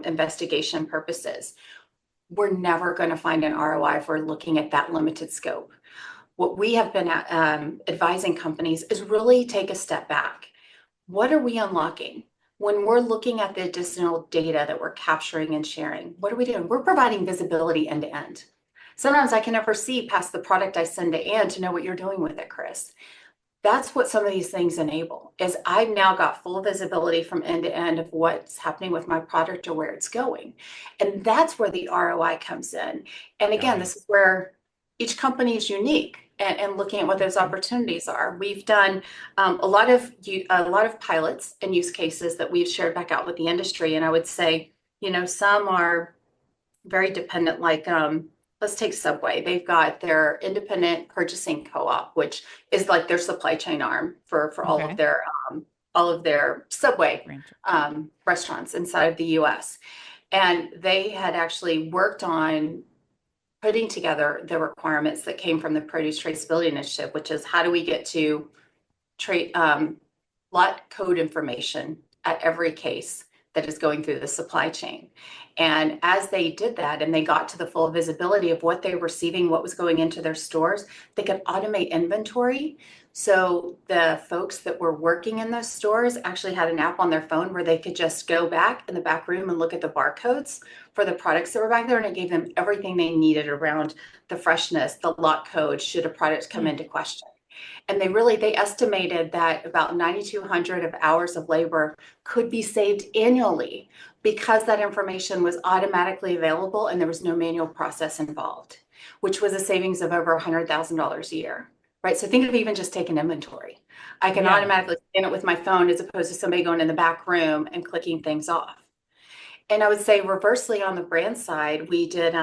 investigation purposes. We're never going to find an ROI if we're looking at that limited scope. What we have been advising companies is really take a step back. What are we unlocking? When we're looking at the additional data that we're capturing and sharing, what are we doing? We're providing visibility end to end. Sometimes I can never see past the product I send to Ann to know what you're doing with it, Chris. That's what some of these things enable, is I've now got full visibility from end to end of what's happening with my product or where it's going. And that's where the ROI comes in. And again, this is where each company is unique and looking at what those opportunities are. We've done a lot of pilots and use cases that we've shared back out with the industry. And I would say, some are very dependent, like let's take Subway. They've got their independent purchasing co-op, which is like their supply chain arm for all of their Subway restaurants inside of the US. And they had actually worked on putting together the requirements that came from the Produce Traceability Initiative, which is how do we get to lot code information at every case that is going through the supply chain. And as they did that and they got to the full visibility of what they were receiving, what was going into their stores, they could automate inventory. So the folks that were working in those stores actually had an app on their phone where they could just go back in the back room and look at the barcodes for the products that were back there. And it gave them everything they needed around the freshness, the lot code, should a product come into question. And they estimated that about 9,200 of hours of labor could be saved annually because that information was automatically available and there was no manual process involved, which was a savings of over $100,000 a year, right? So think of even just taking inventory. I can automatically scan it with my phone as opposed to somebody going in the back room and clicking things off. And I would say reversely on the brand side, we did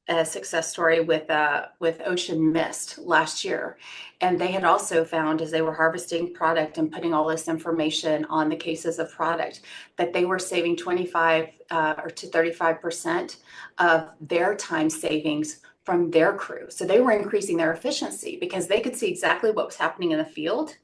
a success story with Ocean Mist last year. And they had also found, as they were harvesting product and putting all this information on the cases of product, that they were saving 25 or to 35% of their time savings from their crew. So they were increasing their efficiency because they could see exactly what was happening in the field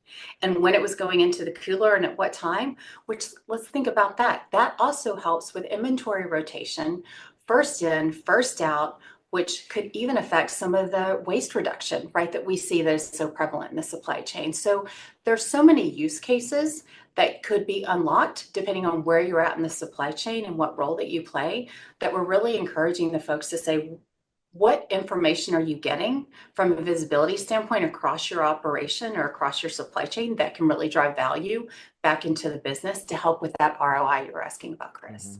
and when it was going into the cooler and at what time, which, let's think about that. That also helps with inventory rotation, first in, first out, which could even affect some of the waste reduction, right, that we see that is so prevalent in the supply chain. So there's so many use cases that could be unlocked depending on where you're at in the supply chain and what role that you play, that we're really encouraging the folks to say, what information are you getting from a visibility standpoint across your operation or across your supply chain that can really drive value back into the business to help with that ROI you were asking about, Chris?